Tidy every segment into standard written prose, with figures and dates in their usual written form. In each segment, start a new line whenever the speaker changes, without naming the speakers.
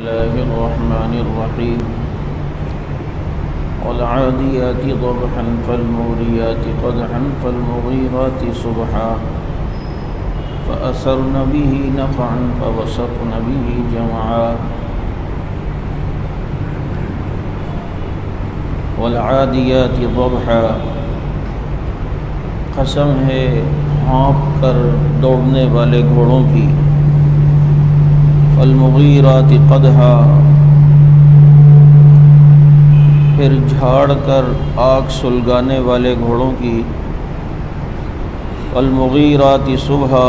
الله الرحمن الرحيم والعاديات ضبحا فالموريات قدحا فالمغيرات صبحا فأثرن به نقعا فوسطن به جمعا والعاديات ضبحا قسم ہے ہانپ کر دوڑنے والے گھوڑوں کی، فالمغیرات قدحا پھر جھاڑ کر آگ سلگانے والے گھوڑوں کی، فالمغیرات صبحا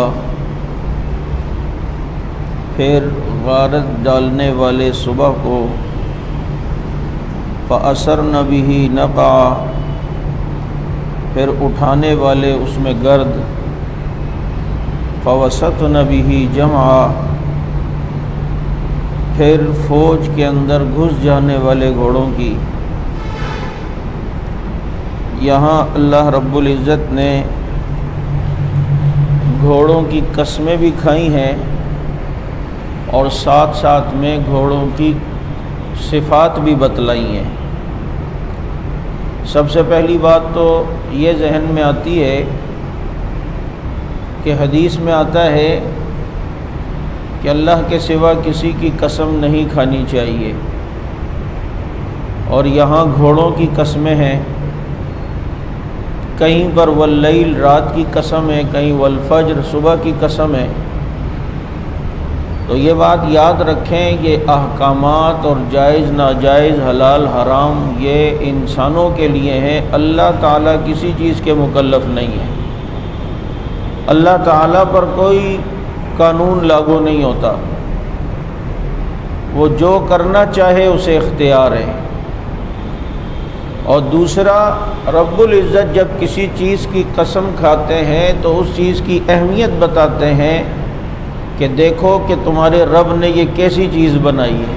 پھر غارت ڈالنے والے صبح کو، فأثرن به نقعا پھر اٹھانے والے اس میں گرد، فوسطن به جمعا پھر فوج کے اندر گھس جانے والے گھوڑوں کی۔ یہاں اللہ رب العزت نے گھوڑوں کی قسمیں بھی کھائی ہیں اور ساتھ ساتھ میں گھوڑوں کی صفات بھی بتلائی ہیں۔ سب سے پہلی بات تو یہ ذہن میں آتی ہے کہ حدیث میں آتا ہے کہ اللہ کے سوا کسی کی قسم نہیں کھانی چاہیے، اور یہاں گھوڑوں کی قسمیں ہیں، کہیں پر واللیل رات کی قسم ہے، کہیں والفجر صبح کی قسم ہے۔ تو یہ بات یاد رکھیں، یہ احکامات اور جائز ناجائز حلال حرام یہ انسانوں کے لیے ہیں، اللہ تعالیٰ کسی چیز کے مکلف نہیں ہے۔ اللہ تعالیٰ پر کوئی قانون لاگو نہیں ہوتا، وہ جو کرنا چاہے اسے اختیار ہے۔ اور دوسرا، رب العزت جب کسی چیز کی قسم کھاتے ہیں تو اس چیز کی اہمیت بتاتے ہیں کہ دیکھو کہ تمہارے رب نے یہ کیسی چیز بنائی ہے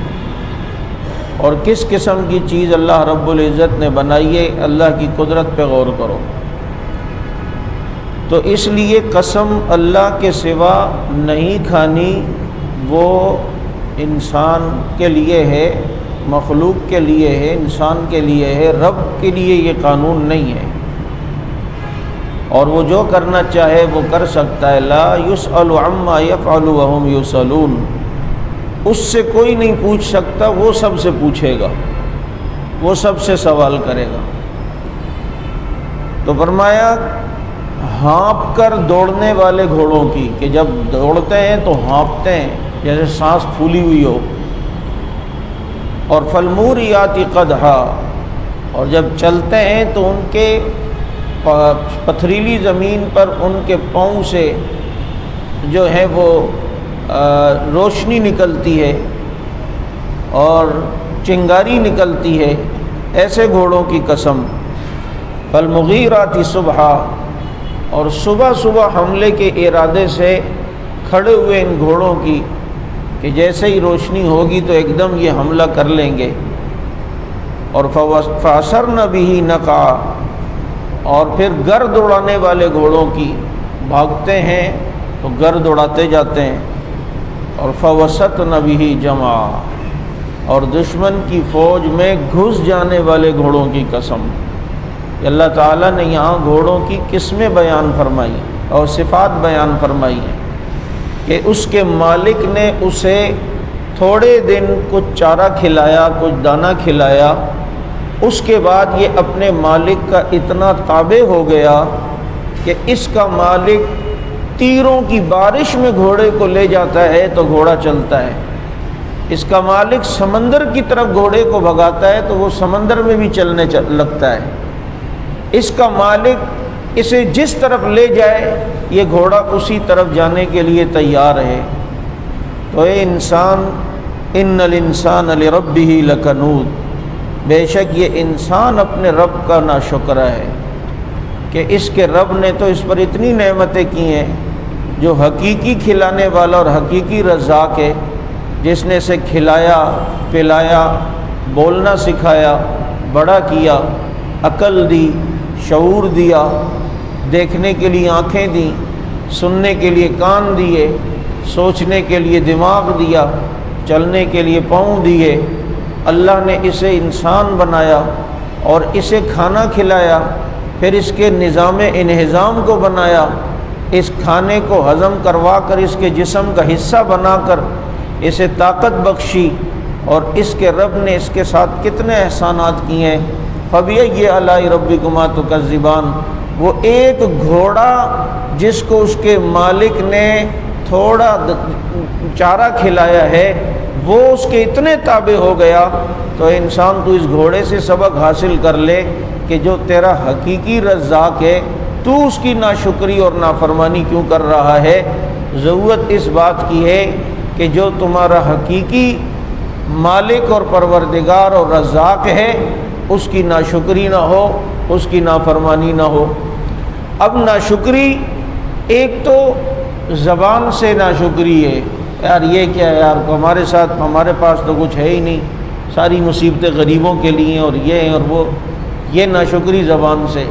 اور کس قسم کی چیز اللہ رب العزت نے بنائی ہے، اللہ کی قدرت پہ غور کرو۔ تو اس لیے قسم اللہ کے سوا نہیں کھانی، وہ انسان کے لیے ہے، مخلوق کے لیے ہے، انسان کے لیے ہے، رب کے لیے یہ قانون نہیں ہے، اور وہ جو کرنا چاہے وہ کر سکتا ہے۔ لا یسأل عما یفعل وهم یسألون، اس سے کوئی نہیں پوچھ سکتا، وہ سب سے پوچھے گا، وہ سب سے سوال کرے گا۔ تو فرمایا ہانپ کر دوڑنے والے گھوڑوں کی، کہ جب دوڑتے ہیں تو ہانپتے ہیں جیسے سانس پھولی ہوئی ہو، اور فالموریات قدحا اور جب چلتے ہیں تو ان کے پتھریلی زمین پر ان کے پاؤں سے جو ہے وہ روشنی نکلتی ہے اور چنگاری نکلتی ہے، ایسے گھوڑوں کی قسم۔ فالمغیرات صبحا اور صبح صبح حملے کے ارادے سے کھڑے ہوئے ان گھوڑوں کی کہ جیسے ہی روشنی ہوگی تو ایک دم یہ حملہ کر لیں گے۔ اور فأثرن به نقعا اور پھر گرد اڑانے والے گھوڑوں کی، بھاگتے ہیں تو گرد اڑاتے جاتے ہیں۔ اور فوسطن به جمعا اور دشمن کی فوج میں گھس جانے والے گھوڑوں کی قسم۔ اللہ تعالیٰ نے یہاں گھوڑوں کی قسمیں بیان فرمائی اور صفات بیان فرمائی ہیں کہ اس کے مالک نے اسے تھوڑے دن کچھ چارہ کھلایا، کچھ دانہ کھلایا، اس کے بعد یہ اپنے مالک کا اتنا تابع ہو گیا کہ اس کا مالک تیروں کی بارش میں گھوڑے کو لے جاتا ہے تو گھوڑا چلتا ہے، اس کا مالک سمندر کی طرف گھوڑے کو بھگاتا ہے تو وہ سمندر میں بھی چلنے لگتا ہے، اس کا مالک اسے جس طرف لے جائے یہ گھوڑا اسی طرف جانے کے لیے تیار ہے۔ تو اے انسان، ان الانسان لربہ لکنود، بے شک یہ انسان اپنے رب کا ناشکرہ ہے کہ اس کے رب نے تو اس پر اتنی نعمتیں کی ہیں، جو حقیقی کھلانے والا اور حقیقی رزاق ہے، جس نے اسے کھلایا پلایا، بولنا سکھایا، بڑا کیا، عقل دی، شعور دیا، دیکھنے کے لیے آنکھیں دیں، سننے کے لیے کان دیے، سوچنے کے لیے دماغ دیا، چلنے کے لیے پاؤں دیے، اللہ نے اسے انسان بنایا اور اسے کھانا کھلایا، پھر اس کے نظام انہضام کو بنایا، اس کھانے کو ہضم کروا کر اس کے جسم کا حصہ بنا کر اسے طاقت بخشی، اور اس کے رب نے اس کے ساتھ کتنے احسانات کیے ہیں۔ فَبِأَيِّ آلَاءِ رَبِّكُمَا تُكَذِّبَانِ، وہ ایک گھوڑا جس کو اس کے مالک نے تھوڑا چارہ کھلایا ہے، وہ اس کے اتنے تابع ہو گیا۔ تو انسان تو اس گھوڑے سے سبق حاصل کر لے کہ جو تیرا حقیقی رزاق ہے تو اس کی ناشکری اور نافرمانی کیوں کر رہا ہے۔ ضرورت اس بات کی ہے کہ جو تمہارا حقیقی مالک اور پروردگار اور رزاق ہے اس کی ناشکری نہ ہو، اس کی نافرمانی نہ ہو۔ اب ناشکری ایک تو زبان سے ناشکری ہے، یار یہ کیا ہے یار، ہمارے ساتھ ہمارے پاس تو کچھ ہے ہی نہیں، ساری مصیبتیں غریبوں کے لیے ہیں اور یہ ہیں اور وہ، یہ ناشکری زبان سے۔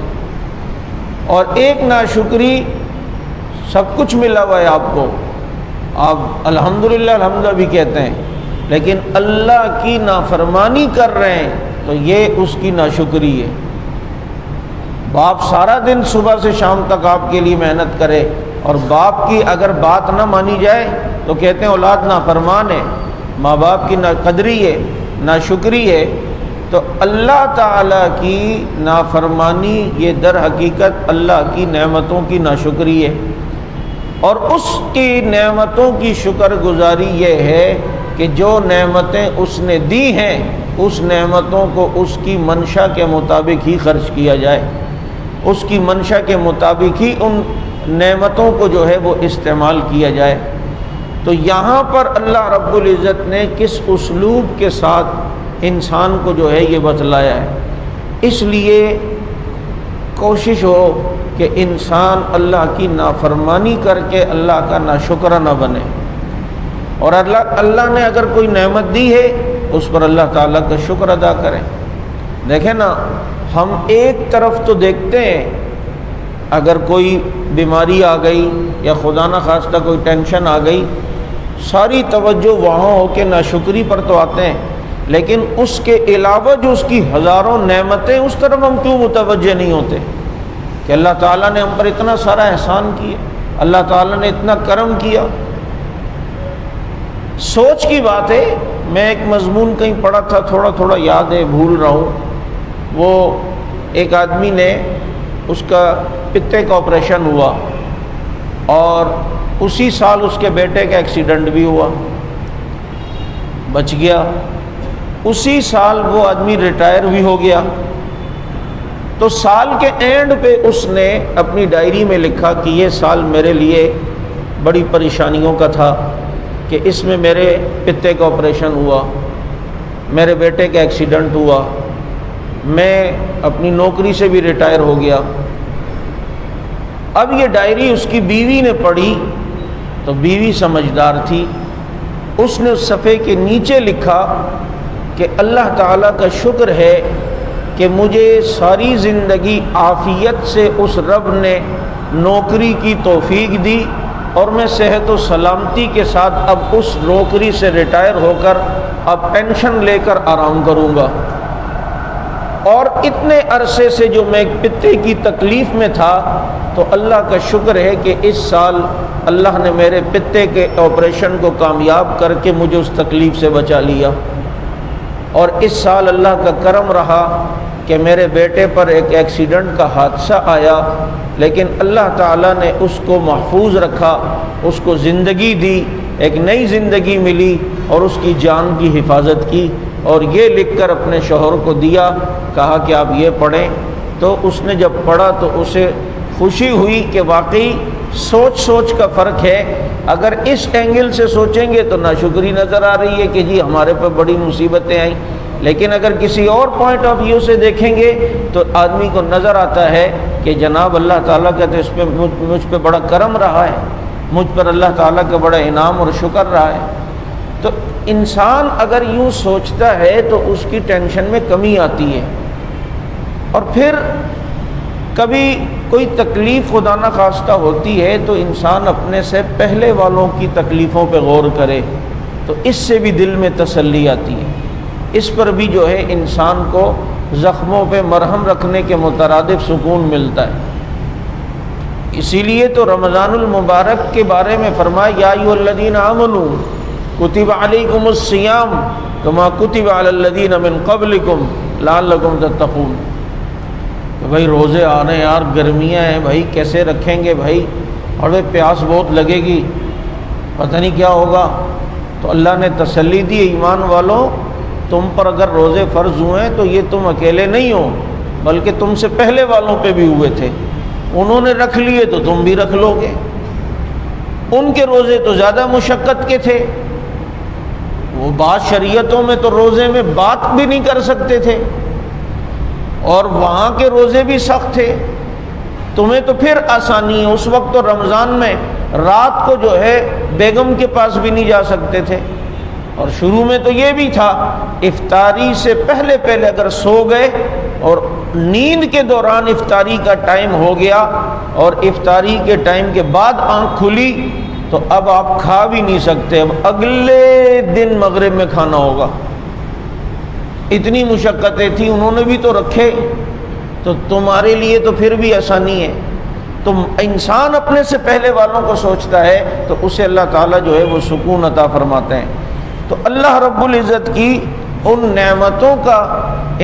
اور ایک ناشکری سب کچھ ملا ہوا ہے آپ کو، آپ الحمدللہ الحمدللہ بھی کہتے ہیں، لیکن اللہ کی نافرمانی کر رہے ہیں تو یہ اس کی ناشکری ہے۔ باپ سارا دن صبح سے شام تک آپ کے لیے محنت کرے اور باپ کی اگر بات نہ مانی جائے تو کہتے ہیں اولاد نافرمان ہے، ماں باپ کی ناقدری ہے، ناشکری ہے۔ تو اللہ تعالیٰ کی نافرمانی یہ در حقیقت اللہ کی نعمتوں کی ناشکری ہے، اور اس کی نعمتوں کی شکر گزاری یہ ہے کہ جو نعمتیں اس نے دی ہیں اس نعمتوں کو اس کی منشا کے مطابق ہی خرچ کیا جائے، اس کی منشا کے مطابق ہی ان نعمتوں کو جو ہے وہ استعمال کیا جائے۔ تو یہاں پر اللہ رب العزت نے کس اسلوب کے ساتھ انسان کو جو ہے یہ بتلایا ہے، اس لیے کوشش ہو کہ انسان اللہ کی نافرمانی کر کے اللہ کا ناشکرہ نہ بنے، اور اللہ نے اگر کوئی نعمت دی ہے اس پر اللہ تعالیٰ کا شکر ادا کریں۔ دیکھیں نا، ہم ایک طرف تو دیکھتے ہیں اگر کوئی بیماری آ گئی یا خدا نہ خواستہ کوئی ٹینشن آ گئی، ساری توجہ وہاں ہو کے ناشکری پر تو آتے ہیں، لیکن اس کے علاوہ جو اس کی ہزاروں نعمتیں اس طرف ہم کیوں متوجہ نہیں ہوتے کہ اللہ تعالیٰ نے ہم پر اتنا سارا احسان کیا، اللہ تعالیٰ نے اتنا کرم کیا۔ سوچ کی بات ہے، میں ایک مضمون کہیں پڑھا تھا، تھوڑا تھوڑا یاد ہے، بھول رہا ہوں۔ وہ ایک آدمی نے، اس کا پتے کا آپریشن ہوا اور اسی سال اس کے بیٹے کا ایکسیڈنٹ بھی ہوا، بچ گیا، اسی سال وہ آدمی ریٹائر بھی ہو گیا۔ تو سال کے اینڈ پہ اس نے اپنی ڈائری میں لکھا کہ یہ سال میرے لیے بڑی پریشانیوں کا تھا، کہ اس میں میرے پتے کا آپریشن ہوا، میرے بیٹے کا ایکسیڈنٹ ہوا، میں اپنی نوکری سے بھی ریٹائر ہو گیا۔ اب یہ ڈائری اس کی بیوی نے پڑھی تو بیوی سمجھدار تھی، اس نے اس صفحے کے نیچے لکھا کہ اللہ تعالیٰ کا شکر ہے کہ مجھے ساری زندگی عافیت سے اس رب نے نوکری کی توفیق دی، اور میں صحت و سلامتی کے ساتھ اب اس نوکری سے ریٹائر ہو کر اب پینشن لے کر آرام کروں گا، اور اتنے عرصے سے جو میں پتے کی تکلیف میں تھا تو اللہ کا شکر ہے کہ اس سال اللہ نے میرے پتے کے آپریشن کو کامیاب کر کے مجھے اس تکلیف سے بچا لیا، اور اس سال اللہ کا کرم رہا کہ میرے بیٹے پر ایک ایکسیڈنٹ کا حادثہ آیا، لیکن اللہ تعالیٰ نے اس کو محفوظ رکھا، اس کو زندگی دی، ایک نئی زندگی ملی اور اس کی جان کی حفاظت کی، اور یہ لکھ کر اپنے شوہر کو دیا، کہا کہ آپ یہ پڑھیں۔ تو اس نے جب پڑھا تو اسے خوشی ہوئی کہ واقعی سوچ کا فرق ہے، اگر اس اینگل سے سوچیں گے تو ناشکری نظر آ رہی ہے کہ جی ہمارے پہ بڑی مصیبتیں آئیں، لیکن اگر کسی اور پوائنٹ آف ویو سے دیکھیں گے تو آدمی کو نظر آتا ہے کہ جناب اللہ تعالیٰ کا تو اس پہ مجھ پہ بڑا کرم رہا ہے، مجھ پر اللہ تعالیٰ کا بڑا انعام اور شکر رہا ہے۔ تو انسان اگر یوں سوچتا ہے تو اس کی ٹینشن میں کمی آتی ہے، اور پھر کبھی کوئی تکلیف خدا نہ خواستہ ہوتی ہے تو انسان اپنے سے پہلے والوں کی تکلیفوں پہ غور کرے تو اس سے بھی دل میں تسلی آتی ہے، اس پر بھی جو ہے انسان کو زخموں پہ مرہم رکھنے کے مترادف سکون ملتا ہے۔ اسی لیے تو رمضان المبارک کے بارے میں فرمایا یا ایھا الذین آمنوا کتب علیکم الصیام کما کتب علی الذین من قبلکم لعلکم تتقون، کہ بھائی روزے آ رہے ہیں یار، گرمیاں ہیں بھائی، کیسے رکھیں گے بھائی، اور وہ پیاس بہت لگے گی، پتہ نہیں کیا ہوگا۔ تو اللہ نے تسلی دی ایمان والوں، تم پر اگر روزے فرض ہوئے ہیں تو یہ تم اکیلے نہیں ہو، بلکہ تم سے پہلے والوں پہ بھی ہوئے تھے، انہوں نے رکھ لیے تو تم بھی رکھ لو گے۔ ان کے روزے تو زیادہ مشقت کے تھے، وہ بعض شریعتوں میں تو روزے میں بات بھی نہیں کر سکتے تھے، اور وہاں کے روزے بھی سخت تھے۔ تمہیں تو پھر آسانی ہے، اس وقت تو رمضان میں رات کو جو ہے بیگم کے پاس بھی نہیں جا سکتے تھے، اور شروع میں تو یہ بھی تھا افطاری سے پہلے اگر سو گئے اور نیند کے دوران افطاری کا ٹائم ہو گیا اور افطاری کے ٹائم کے بعد آنکھ کھلی تو اب آپ کھا بھی نہیں سکتے، اب اگلے دن مغرب میں کھانا ہوگا۔ اتنی مشقتیں تھیں، انہوں نے بھی تو رکھے، تو تمہارے لیے تو پھر بھی آسانی ہے۔ تم انسان اپنے سے پہلے والوں کو سوچتا ہے تو اسے اللہ تعالیٰ جو ہے وہ سکون عطا فرماتے ہیں۔ تو اللہ رب العزت کی ان نعمتوں کا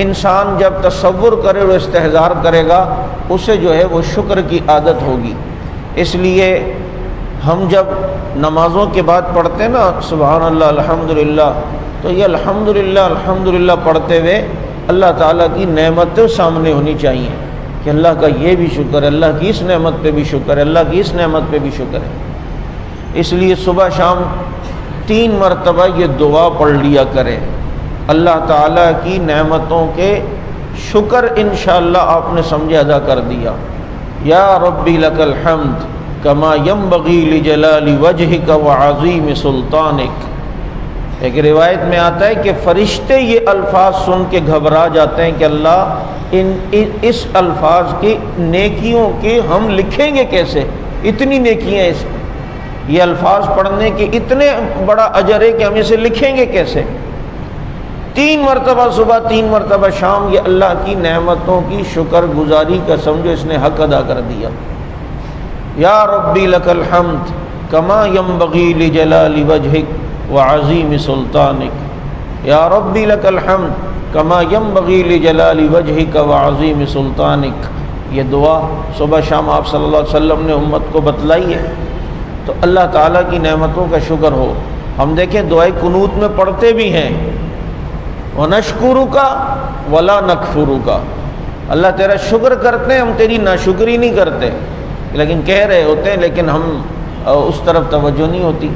انسان جب تصور کرے اور استحضار کرے گا، اسے جو ہے وہ شکر کی عادت ہوگی۔ اس لیے ہم جب نمازوں کے بعد پڑھتے ہیں نا سبحان اللہ الحمدللہ، تو یہ الحمدللہ الحمدللہ پڑھتے ہوئے اللہ تعالیٰ کی نعمتیں سامنے ہونی چاہیے کہ اللہ کا یہ بھی شکر ہے، اللہ کی اس نعمت پہ بھی شکر ہے، اللہ کی اس نعمت پہ بھی شکر ہے۔ اس لیے صبح شام 3 مرتبہ یہ دعا پڑھ لیا کریں، اللہ تعالیٰ کی نعمتوں کے شکر انشاءاللہ آپ نے سمجھے ادا کر دیا۔ یا ربی لک الحمد کما ینبغی لجلال وجہک وعظیم سلطانک۔ ایک روایت میں آتا ہے کہ فرشتے یہ الفاظ سن کے گھبرا جاتے ہیں کہ اللہ اس الفاظ کی نیکیوں کی ہم لکھیں گے کیسے، اتنی نیکیاں اس یہ الفاظ پڑھنے کے اتنے بڑا اجر ہے کہ ہم اسے لکھیں گے کیسے۔ 3 مرتبہ صبح 3 مرتبہ شام یہ اللہ کی نعمتوں کی شکر گزاری کا سمجھو اس نے حق ادا کر دیا۔ یا ربی لک الحمد کما ینبغی لجلال وجہک وعظیم سلطانک، یا ربی لک الحمد کما ینبغی لجلال وجہک وعظیم سلطانک۔ یہ دعا صبح شام آپ صلی اللہ علیہ وسلم نے امت کو بتلائی ہے، تو اللہ تعالیٰ کی نعمتوں کا شکر ہو۔ ہم دیکھیں دعائے قنوت میں پڑھتے بھی ہیں وَنَشْكُرُكَ وَلَا نَكْفُرُكَ، اللہ تیرا شکر کرتے ہیں، ہم تیری ناشکری نہیں کرتے، لیکن کہہ رہے ہوتے ہیں لیکن ہم اس طرف توجہ نہیں ہوتی۔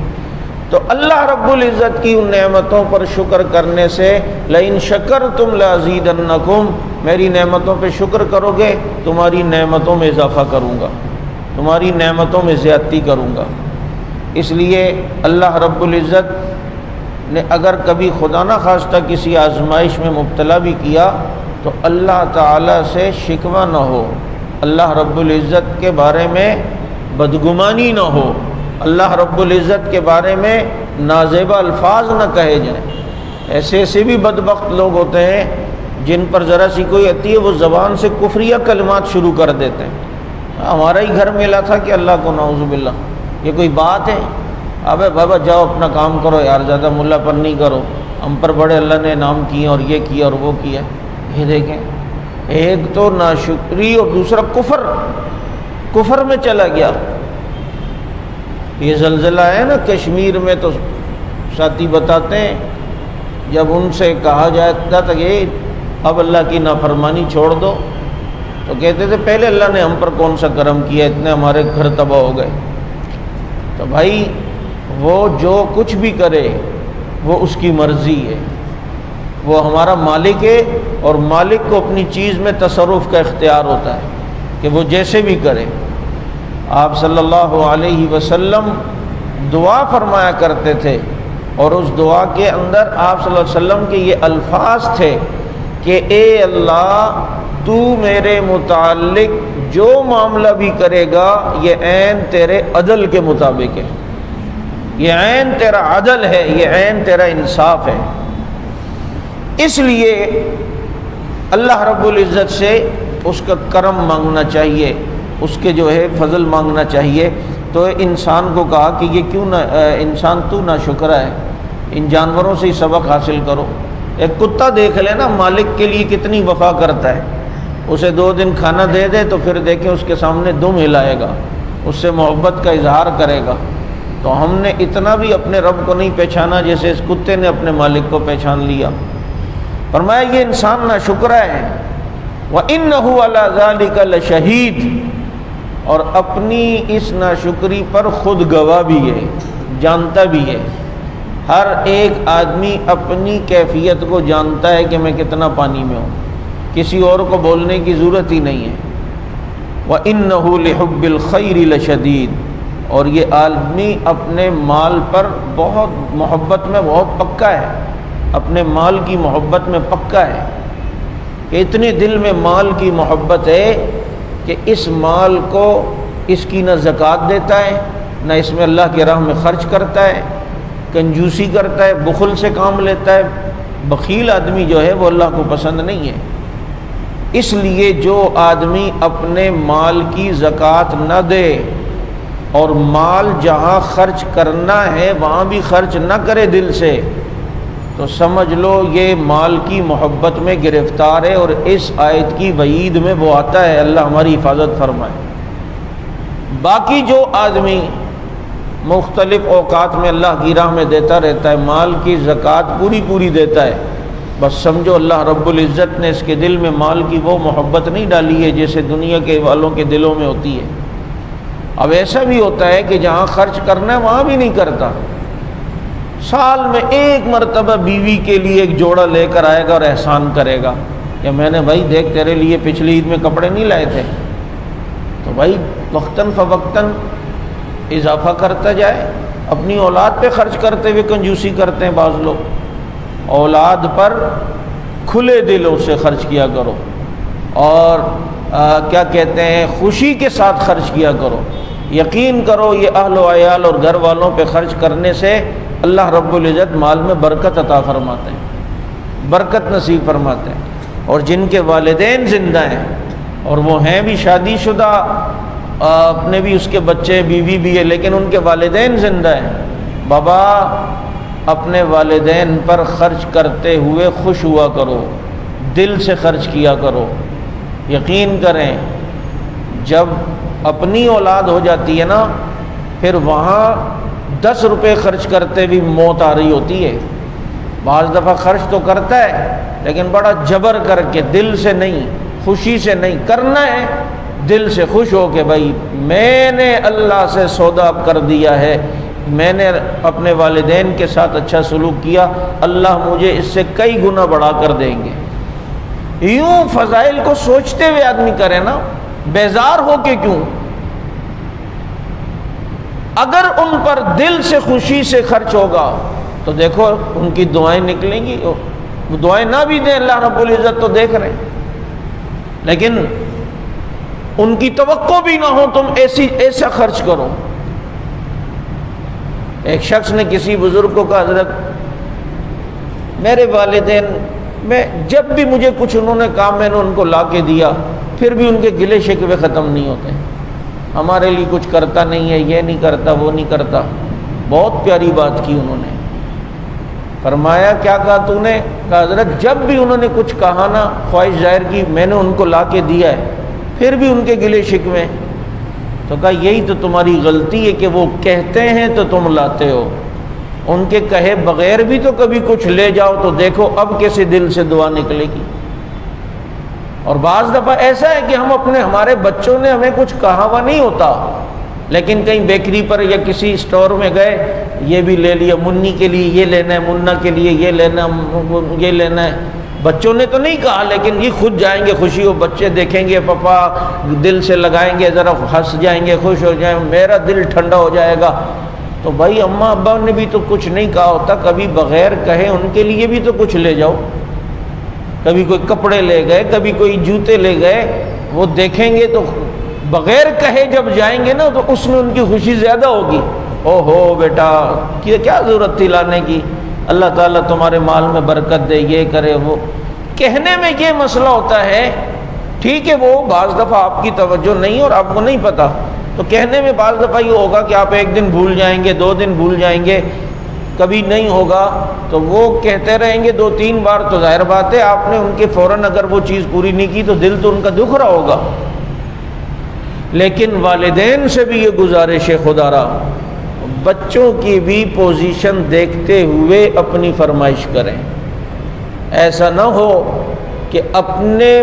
تو اللہ رب العزت کی ان نعمتوں پر شکر کرنے سے لَإِن شَكَرْتُمْ لَأَزِيدَنَّكُمْ، میری نعمتوں پہ شکر کرو گے تمہاری نعمتوں میں اضافہ کروں گا، تمہاری نعمتوں میں زیادتی کروں گا۔ اس لیے اللہ رب العزت نے اگر کبھی خدا نہ خواستہ کسی آزمائش میں مبتلا بھی کیا تو اللہ تعالیٰ سے شکوہ نہ ہو، اللہ رب العزت کے بارے میں بدگمانی نہ ہو، اللہ رب العزت کے بارے میں نازیبہ الفاظ نہ کہے جائیں۔ ایسے بھی بدبخت لوگ ہوتے ہیں جن پر ذرا سی کوئی آتی ہے وہ زبان سے کفریہ کلمات شروع کر دیتے ہیں۔ ہمارا ہی گھر میلا تھا کہ اللہ کو نعوذ باللہ، یہ کوئی بات ہے؟ ابے بابا جاؤ اپنا کام کرو یار، زیادہ ملا پر نہیں کرو، ہم پر بڑے اللہ نے انعام کیے اور یہ کیا اور وہ کیا۔ یہ دیکھیں، ایک تو ناشکری اور دوسرا کفر میں چلا گیا۔ یہ زلزلہ ہے نا کشمیر میں، تو ساتھی بتاتے ہیں جب ان سے کہا جاتا تھا کہ اب اللہ کی نافرمانی چھوڑ دو تو کہتے تھے پہلے اللہ نے ہم پر کون سا کرم کیا، اتنے ہمارے گھر تباہ ہو گئے۔ تو بھائی وہ جو کچھ بھی کرے وہ اس کی مرضی ہے، وہ ہمارا مالک ہے، اور مالک کو اپنی چیز میں تصرف کا اختیار ہوتا ہے کہ وہ جیسے بھی کرے۔ آپ صلی اللہ علیہ وسلم دعا فرمایا کرتے تھے، اور اس دعا کے اندر آپ صلی اللہ علیہ وسلم کے یہ الفاظ تھے کہ اے اللہ تو میرے متعلق جو معاملہ بھی کرے گا یہ عین تیرے عدل کے مطابق ہے، یہ عین تیرا عدل ہے، یہ عین تیرا انصاف ہے۔ اس لیے اللہ رب العزت سے اس کا کرم مانگنا چاہیے، اس کے جو ہے فضل مانگنا چاہیے۔ تو انسان کو کہا کہ یہ کیوں نہ انسان تو ناشکر ہے، ان جانوروں سے ہی سبق حاصل کرو۔ ایک کتا دیکھ لے نا، مالک کے لیے کتنی وفا کرتا ہے، اسے 2 دن کھانا دے دے تو پھر دیکھیں اس کے سامنے دم ہلائے گا، اس سے محبت کا اظہار کرے گا۔ تو ہم نے اتنا بھی اپنے رب کو نہیں پہچانا جیسے اس کتے نے اپنے مالک کو پہچان لیا۔ فرمایا یہ انسان ناشکرا ہے۔ وَإِنَّهُ عَلَى ذَلِكَ لَشَهِيدٌ، اور اپنی اس ناشکری پر خود گواہ بھی ہے، جانتا بھی ہے۔ ہر ایک آدمی اپنی کیفیت کو جانتا ہے کہ میں کتنا پانی میں ہوں، کسی اور کو بولنے کی ضرورت ہی نہیں ہے۔ وَإِنَّهُ لِحُبِّ الْخَيْرِ لَشَدِيدٌ، اور یہ آدمی اپنے مال پر بہت محبت میں بہت پکا ہے، اپنے مال کی محبت میں پکا ہے، کہ اتنے دل میں مال کی محبت ہے کہ اس مال کو اس کی نہ زکوٰۃ دیتا ہے، نہ اس میں اللہ کی راہ میں خرچ کرتا ہے، کنجوسی کرتا ہے، بخل سے کام لیتا ہے۔ بخیل آدمی جو ہے وہ اللہ کو پسند نہیں ہے۔ اس لیے جو آدمی اپنے مال کی زکوٰۃ نہ دے اور مال جہاں خرچ کرنا ہے وہاں بھی خرچ نہ کرے دل سے، تو سمجھ لو یہ مال کی محبت میں گرفتار ہے، اور اس آیت کی وعید میں وہ آتا ہے۔ اللہ ہماری حفاظت فرمائے۔ باقی جو آدمی مختلف اوقات میں اللہ کی راہ میں دیتا رہتا ہے، مال کی زکوٰۃ پوری دیتا ہے، بس سمجھو اللہ رب العزت نے اس کے دل میں مال کی وہ محبت نہیں ڈالی ہے جیسے دنیا کے والوں کے دلوں میں ہوتی ہے۔ اب ایسا بھی ہوتا ہے کہ جہاں خرچ کرنا ہے وہاں بھی نہیں کرتا، سال میں 1 مرتبہ بیوی کے لیے ایک جوڑا لے کر آئے گا اور احسان کرے گا کہ میں نے بھائی دیکھ تیرے لیے پچھلی عید میں کپڑے نہیں لائے تھے، تو بھائی وقتاً فوقتاً اضافہ کرتا جائے۔ اپنی اولاد پہ خرچ کرتے ہوئے کنجوسی کرتے ہیں بعض لوگ، اولاد پر کھلے دلوں سے خرچ کیا کرو، اور کیا کہتے ہیں خوشی کے ساتھ خرچ کیا کرو۔ یقین کرو یہ اہل و عیال اور گھر والوں پہ خرچ کرنے سے اللہ رب العزت مال میں برکت عطا فرماتے ہیں، برکت نصیب فرماتے ہیں۔ اور جن کے والدین زندہ ہیں اور وہ ہیں بھی شادی شدہ، اپنے بھی اس کے بچے بیوی بھی ہے، لیکن ان کے والدین زندہ ہیں، بابا اپنے والدین پر خرچ کرتے ہوئے خوش ہوا کرو، دل سے خرچ کیا کرو۔ یقین کریں جب اپنی اولاد ہو جاتی ہے نا، پھر وہاں 10 روپے خرچ کرتے بھی موت آ رہی ہوتی ہے۔ بعض دفعہ خرچ تو کرتا ہے لیکن بڑا جبر کر کے، دل سے نہیں، خوشی سے نہیں کرنا ہے، دل سے خوش ہو کے بھائی میں نے اللہ سے سودا کر دیا ہے، میں نے اپنے والدین کے ساتھ اچھا سلوک کیا، اللہ مجھے اس سے کئی گنا بڑھا کر دیں گے۔ یوں فضائل کو سوچتے ہوئے آدمی کرے نا، بیزار ہو کے کیوں۔ اگر ان پر دل سے خوشی سے خرچ ہوگا تو دیکھو ان کی دعائیں نکلیں گی، وہ دعائیں نہ بھی دیں اللہ رب العزت تو دیکھ رہے ہیں، لیکن ان کی توقع بھی نہ ہو تم ایسا خرچ کرو۔ ایک شخص نے کسی بزرگ کو کہا حضرت میرے والدین میں جب بھی مجھے کچھ انہوں نے کہا میں نے ان کو لا کے دیا، پھر بھی ان کے گلے شکوے ختم نہیں ہوتے، ہمارے لیے کچھ کرتا نہیں ہے، یہ نہیں کرتا وہ نہیں کرتا۔ بہت پیاری بات کی انہوں نے، فرمایا کیا کہا تو نے؟ کہا حضرت جب بھی انہوں نے کچھ کہا نا، خواہش ظاہر کی، میں نے ان کو لا کے دیا ہے، پھر بھی ان کے گلے شکوے۔ تو کہا یہی تو تمہاری غلطی ہے کہ وہ کہتے ہیں تو تم لاتے ہو، ان کے کہے بغیر بھی تو کبھی کچھ لے جاؤ تو دیکھو اب کیسے دل سے دعا نکلے گی۔ اور بعض دفعہ ایسا ہے کہ ہمارے بچوں نے ہمیں کچھ کہا ہوا نہیں ہوتا، لیکن کہیں بیکری پر یا کسی اسٹور میں گئے، یہ بھی لے لیا، منی کے لیے یہ لینا ہے، منا کے لیے یہ لینا ہے۔ بچوں نے تو نہیں کہا لیکن یہ خود جائیں گے، خوشی ہو، بچے دیکھیں گے پاپا دل سے لگائیں گے، ذرا ہنس جائیں گے، خوش ہو جائیں، میرا دل ٹھنڈا ہو جائے گا۔ تو بھائی اماں ابا نے بھی تو کچھ نہیں کہا ہوتا، کبھی بغیر کہے ان کے لیے بھی تو کچھ لے جاؤ۔ کبھی کوئی کپڑے لے گئے، کبھی کوئی جوتے لے گئے، وہ دیکھیں گے تو بغیر کہے جب جائیں گے نا تو اس میں ان کی خوشی زیادہ ہوگی۔ او ہو بیٹا کیا ضرورت تھی لانے کی، اللہ تعالیٰ تمہارے مال میں برکت دے، یہ کرے وہ، کہنے میں یہ مسئلہ ہوتا ہے۔ ٹھیک ہے، وہ بعض دفعہ آپ کی توجہ نہیں اور آپ کو نہیں پتہ، تو کہنے میں بعض دفعہ یہ ہوگا کہ آپ ایک دن بھول جائیں گے، 2 دن بھول جائیں گے، کبھی نہیں ہوگا، تو وہ کہتے رہیں گے 2-3 بار، تو ظاہر بات ہے آپ نے ان کے فوراً اگر وہ چیز پوری نہیں کی تو دل تو ان کا دکھ رہا ہوگا۔ لیکن والدین سے بھی یہ گزارش ہے خدا را، بچوں کی بھی پوزیشن دیکھتے ہوئے اپنی فرمائش کریں۔ ایسا نہ ہو کہ اپنے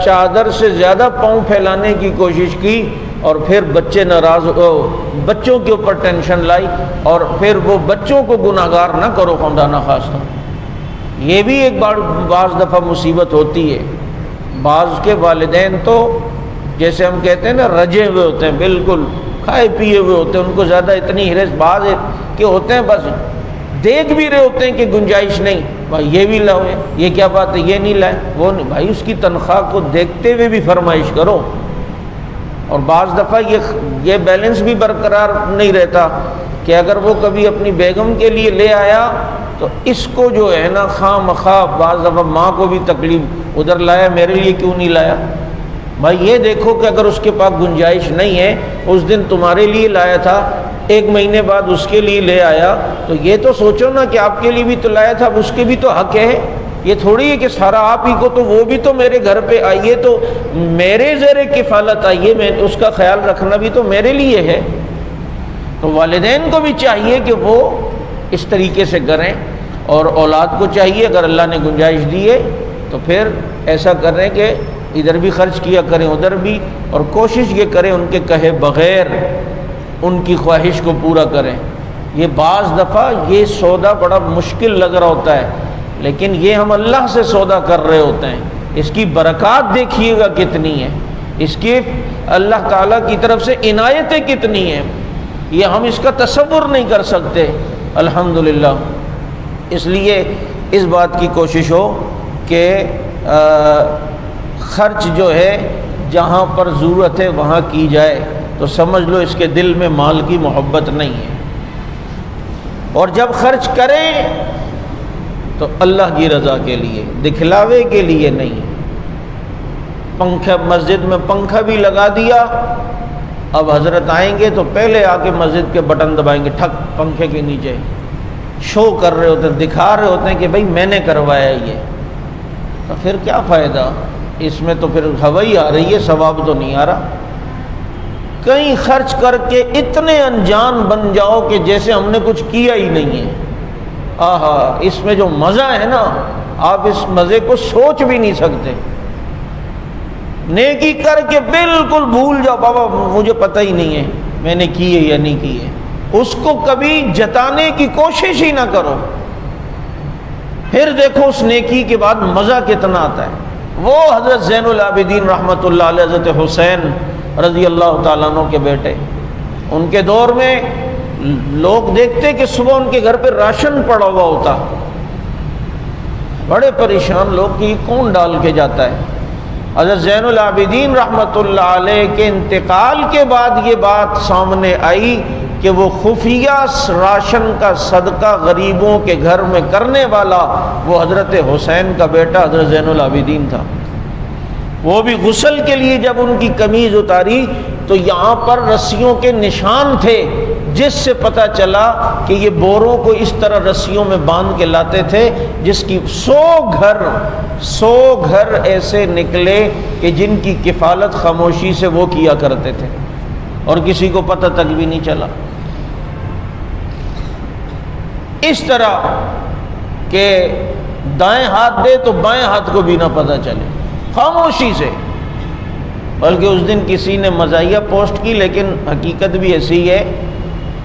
چادر سے زیادہ پاؤں پھیلانے کی کوشش کی اور پھر بچے ناراض ہو، بچوں کے اوپر ٹینشن لائی اور پھر وہ بچوں کو گناہگار نہ کرو خدا نخواستہ۔ یہ بھی ایک بعض دفعہ مصیبت ہوتی ہے۔ بعض کے والدین تو جیسے ہم کہتے ہیں نا رجے ہوئے ہوتے ہیں، بالکل کھائے پیے ہوئے ہوتے ہیں، ان کو زیادہ اتنی ہرس بعض کے ہوتے ہیں، بس دیکھ بھی رہے ہوتے ہیں کہ گنجائش نہیں، بھائی یہ بھی لاؤ، یہ کیا بات ہے، یہ نہیں لائے، وہ نہیں، بھائی اس کی تنخواہ کو دیکھتے ہوئے بھی فرمائش کرو۔ اور بعض دفعہ یہ بیلنس بھی برقرار نہیں رہتا کہ اگر وہ کبھی اپنی بیگم کے لیے لے آیا تو اس کو جو ہے نا خواہ مخواہ بعض دفعہ ماں کو بھی تکلیف، ادھر لایا میرے لیے کیوں نہیں لایا؟ بھائی یہ دیکھو کہ اگر اس کے پاس گنجائش نہیں ہے، اس دن تمہارے لیے لایا تھا، 1 مہینے بعد اس کے لیے لے آیا، تو یہ تو سوچو نا کہ آپ کے لیے بھی تو لایا تھا، اب اس کے بھی تو حق ہے۔ یہ تھوڑی ہے کہ سارا آپ ہی کو، تو وہ بھی تو میرے گھر پہ آئیے، تو میرے زیر کفالت آئیے، میں اس کا خیال رکھنا بھی تو میرے لیے ہے۔ تو والدین کو بھی چاہیے کہ وہ اس طریقے سے کریں، اور اولاد کو چاہیے اگر اللہ نے گنجائش دی ہے تو پھر ایسا کریں کہ ادھر بھی خرچ کیا کریں ادھر بھی، اور کوشش یہ کریں ان کے کہے بغیر ان کی خواہش کو پورا کریں۔ یہ بعض دفعہ یہ سودا بڑا مشکل لگ رہا ہوتا ہے، لیکن یہ ہم اللہ سے سودا کر رہے ہوتے ہیں، اس کی برکات دیکھیے گا کتنی ہے، اس کی اللہ تعالیٰ کی طرف سے عنایتیں کتنی ہیں، یہ ہم اس کا تصور نہیں کر سکتے الحمدللہ۔ اس لیے اس بات کی کوشش ہو کہ خرچ جو ہے جہاں پر ضرورت ہے وہاں کی جائے، تو سمجھ لو اس کے دل میں مال کی محبت نہیں ہے، اور جب خرچ کریں تو اللہ کی رضا کے لیے، دکھلاوے کے لیے نہیں۔ پنکھا مسجد میں پنکھا بھی لگا دیا، اب حضرت آئیں گے تو پہلے آ کے مسجد کے بٹن دبائیں گے، ٹھک پنکھے کے نیچے شو کر رہے ہوتے ہیں، دکھا رہے ہوتے ہیں کہ بھائی میں نے کروایا یہ، تو پھر کیا فائدہ اس میں؟ تو پھر ہوا ہی آ رہی ہے، ثواب تو نہیں آ رہا۔ کہیں خرچ کر کے اتنے انجان بن جاؤ کہ جیسے ہم نے کچھ کیا ہی نہیں ہے، آہا اس میں جو مزہ ہے نا، آپ اس مزے کو سوچ بھی نہیں سکتے۔ نیکی کر کے بالکل بھول جاؤ، بابا مجھے پتہ ہی نہیں ہے میں نے کی ہے یا نہیں کی ہے، اس کو کبھی جتانے کی کوشش ہی نہ کرو، پھر دیکھو اس نیکی کے بعد مزہ کتنا آتا ہے۔ وہ حضرت زین العابدین رحمۃ اللہ علیہ، حضرت حسین رضی اللہ تعالیٰ عنہ کے بیٹے، ان کے دور میں لوگ دیکھتے کہ صبح ان کے گھر پہ راشن پڑا ہوا ہوتا، بڑے پریشان لوگ کہ یہ کون ڈال کے جاتا ہے۔ حضرت زین العابدین رحمۃ اللہ علیہ کے انتقال کے بعد یہ بات سامنے آئی کہ وہ خفیہ راشن کا صدقہ غریبوں کے گھر میں کرنے والا وہ حضرت حسین کا بیٹا حضرت زین العابدین تھا۔ وہ بھی غسل کے لیے جب ان کی قمیض اتاری تو یہاں پر رسیوں کے نشان تھے، جس سے پتہ چلا کہ یہ بوروں کو اس طرح رسیوں میں باندھ کے لاتے تھے، جس کی 100 گھر ایسے نکلے کہ جن کی کفالت خاموشی سے وہ کیا کرتے تھے اور کسی کو پتہ تک بھی نہیں چلا۔ اس طرح کہ دائیں ہاتھ دے تو بائیں ہاتھ کو بھی نہ پتہ چلے، خاموشی سے۔ بلکہ اس دن کسی نے مزاحیہ پوسٹ کی، لیکن حقیقت بھی ایسی ہے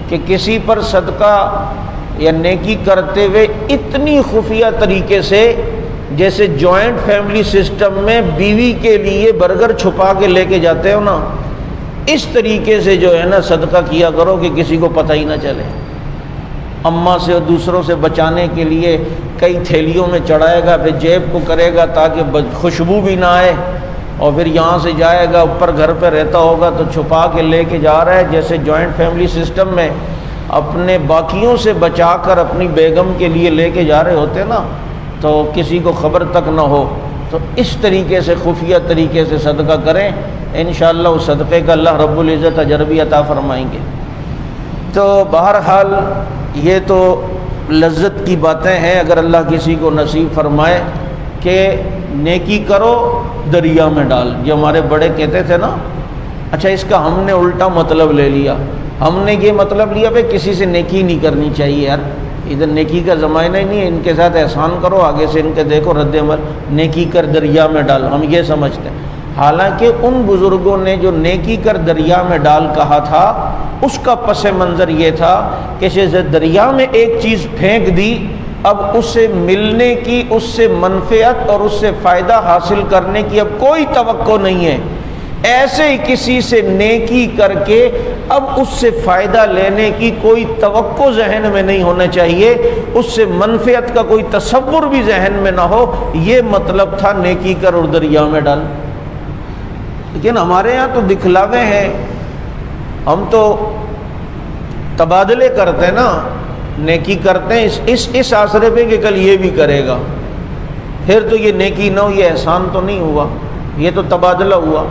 کہ کسی پر صدقہ یا نیکی کرتے ہوئے اتنی خفیہ طریقے سے، جیسے جوائنٹ فیملی سسٹم میں بیوی کے لیے برگر چھپا کے لے کے جاتے ہو نا، اس طریقے سے جو ہے نا صدقہ کیا کرو کہ کسی کو پتہ ہی نہ چلے۔ اماں سے اور دوسروں سے بچانے کے لیے کئی تھیلیوں میں چڑھائے گا، پھر جیب کو کرے گا تاکہ خوشبو بھی نہ آئے، اور پھر یہاں سے جائے گا اوپر گھر پہ رہتا ہوگا تو چھپا کے لے کے جا رہا ہے، جیسے جوائنٹ فیملی سسٹم میں اپنے باقیوں سے بچا کر اپنی بیگم کے لیے لے کے جا رہے ہوتے نا، تو کسی کو خبر تک نہ ہو، تو اس طریقے سے خفیہ طریقے سے صدقہ کریں، انشاءاللہ اس صدقے کا اللہ رب العزت اجر بھی عطا فرمائیں گے۔ تو بہرحال یہ تو لذت کی باتیں ہیں، اگر اللہ کسی کو نصیب فرمائے کہ نیکی کرو دریا میں ڈال، جو ہمارے بڑے کہتے تھے نا۔ اچھا اس کا ہم نے الٹا مطلب لے لیا، ہم نے یہ مطلب لیا کہ کسی سے نیکی نہیں کرنی چاہیے، یار ادھر نیکی کا زمانہ ہی نہیں ہے، ان کے ساتھ احسان کرو، آگے سے ان کے دیکھو رد عمل، نیکی کر دریا میں ڈال، ہم یہ سمجھتے ہیں۔ حالانکہ ان بزرگوں نے جو نیکی کر دریا میں ڈال کہا تھا، اس کا پس منظر یہ تھا کہ جیسے دریا میں ایک چیز پھینک دی، اب اس سے ملنے کی، اس سے منفعت اور اس سے فائدہ حاصل کرنے کی اب کوئی توقع نہیں ہے، ایسے ہی کسی سے نیکی کر کے اب اس سے فائدہ لینے کی کوئی توقع ذہن میں نہیں ہونا چاہیے، اس سے منفعت کا کوئی تصور بھی ذہن میں نہ ہو، یہ مطلب تھا نیکی کر اور دریا میں ڈال۔ لیکن ہمارے ہاں تو دکھلاوے ہیں، ہم تو تبادلے کرتے ہیں نا، نیکی کرتے ہیں اس آسرے پہ کہ کل یہ بھی کرے گا، پھر تو یہ نیکی نہ ہو، یہ احسان تو نہیں ہوا، یہ تو تبادلہ ہوا۔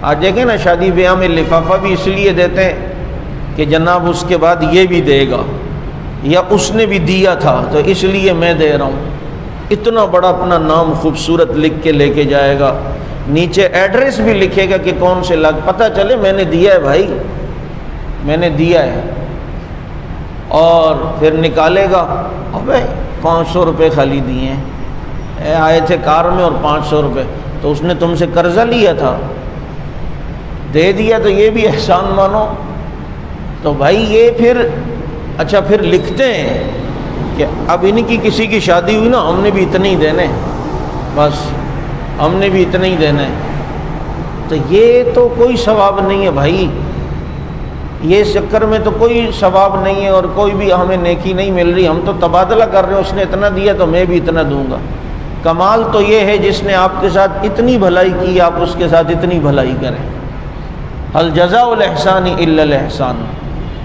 آج دیکھیں نا شادی بیاہ میں لفافہ بھی اس لیے دیتے ہیں کہ جناب اس کے بعد یہ بھی دے گا، یا اس نے بھی دیا تھا تو اس لیے میں دے رہا ہوں، اتنا بڑا اپنا نام خوبصورت لکھ کے لے کے جائے گا، نیچے ایڈریس بھی لکھے گا کہ کون سے لگ، پتہ چلے میں نے دیا ہے بھائی، میں نے دیا ہے، اور پھر نکالے گا، ابے 500 روپے خالی دیے ہیں، آئے تھے کار میں اور 500 روپے، تو اس نے تم سے قرضہ لیا تھا، دے دیا تو یہ بھی احسان مانو۔ تو بھائی یہ پھر اچھا پھر لکھتے ہیں کہ اب ان کی کسی کی شادی ہوئی نا، ہم نے بھی اتنے ہی دینے، بس ہم نے بھی اتنے ہی دینے، تو یہ تو کوئی ثواب نہیں ہے بھائی، یہ چکر میں تو کوئی ثواب نہیں ہے، اور کوئی بھی ہمیں نیکی نہیں مل رہی، ہم تو تبادلہ کر رہے ہیں، اس نے اتنا دیا تو میں بھی اتنا دوں گا۔ کمال تو یہ ہے جس نے آپ کے ساتھ اتنی بھلائی کی، آپ اس کے ساتھ اتنی بھلائی کریں۔ هل جزاء الاحسان الا الاحسان،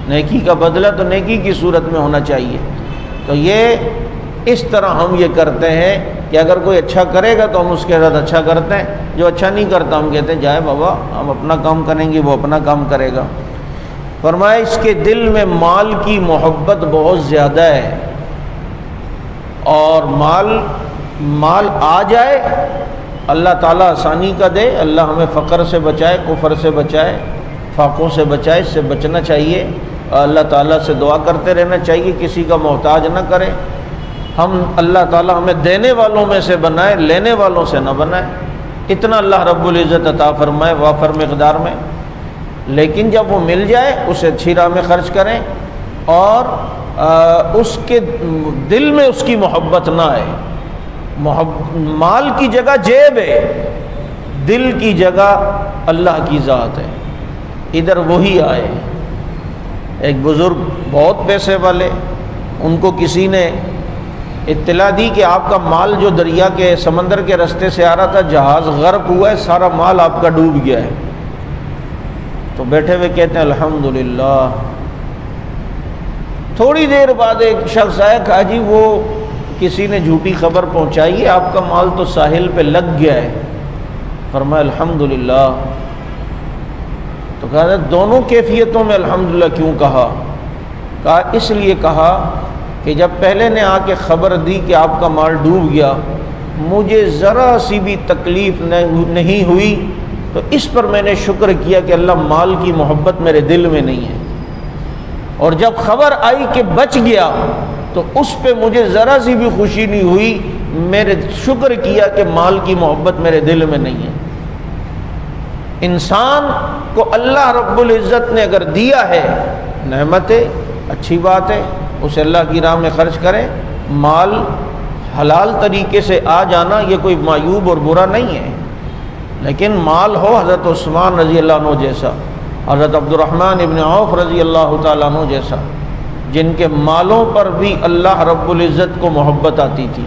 نیکی کا بدلہ تو نیکی کی صورت میں ہونا چاہیے۔ تو یہ اس طرح ہم یہ کرتے ہیں کہ اگر کوئی اچھا کرے گا تو ہم اس کے ساتھ اچھا کرتے ہیں، جو اچھا نہیں کرتا ہم کہتے ہیں جائے بابا، ہم اپنا کام کریں گے، وہ اپنا کام کرے گا۔ فرمایا اس کے دل میں مال کی محبت بہت زیادہ ہے، اور مال آ جائے اللہ تعالیٰ آسانی کا دے، اللہ ہمیں فقر سے بچائے، کفر سے بچائے، فاقوں سے بچائے، اس سے بچنا چاہیے، اللہ تعالیٰ سے دعا کرتے رہنا چاہیے، کسی کا محتاج نہ کرے، ہم اللہ تعالیٰ ہمیں دینے والوں میں سے بنائے، لینے والوں سے نہ بنائے، اتنا اللہ رب العزت عطا فرمائے وافر مقدار میں۔ لیکن جب وہ مل جائے اسے اچھی راہ میں خرچ کریں، اور اس کے دل میں اس کی محبت نہ آئے۔ مال کی جگہ جیب ہے، دل کی جگہ اللہ کی ذات ہے، ادھر وہی آئے۔ ایک بزرگ بہت پیسے والے، ان کو کسی نے اطلاع دی کہ آپ کا مال جو دریا کے سمندر کے راستے سے آ رہا تھا، جہاز غرق ہوا ہے، سارا مال آپ کا ڈوب گیا ہے۔ تو بیٹھے ہوئے کہتے ہیں الحمدللہ۔ تھوڑی دیر بعد ایک شخص آیا، کہا جی وہ کسی نے جھوٹی خبر پہنچائی ہے، آپ کا مال تو ساحل پہ لگ گیا ہے۔ فرمایا الحمدللہ۔ تو کہا دونوں کیفیتوں میں الحمدللہ کیوں کہا؟ کہا اس لیے کہا کہ جب پہلے نے آ کے خبر دی کہ آپ کا مال ڈوب گیا، مجھے ذرا سی بھی تکلیف نہیں ہوئی، تو اس پر میں نے شکر کیا کہ اللہ مال کی محبت میرے دل میں نہیں ہے، اور جب خبر آئی کہ بچ گیا تو اس پہ مجھے ذرا سی بھی خوشی نہیں ہوئی، میرے شکر کیا کہ مال کی محبت میرے دل میں نہیں ہے۔ انسان کو اللہ رب العزت نے اگر دیا ہے نعمت ہے، اچھی بات ہے، اسے اللہ کی راہ میں خرچ کریں۔ مال حلال طریقے سے آ جانا یہ کوئی معیوب اور برا نہیں ہے، لیکن مال ہو حضرت عثمان رضی اللہ عنہ جیسا، حضرت عبد الرحمن ابن عوف رضی اللہ تعالیٰ عنہ جیسا، جن کے مالوں پر بھی اللہ رب العزت کو محبت آتی تھی،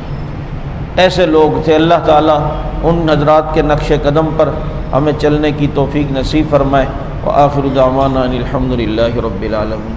ایسے لوگ تھے۔ اللہ تعالیٰ ان حضرات کے نقش قدم پر ہمیں چلنے کی توفیق نصیب فرمائے۔ وآخر دعوانا ان الحمد للہ رب العالمین۔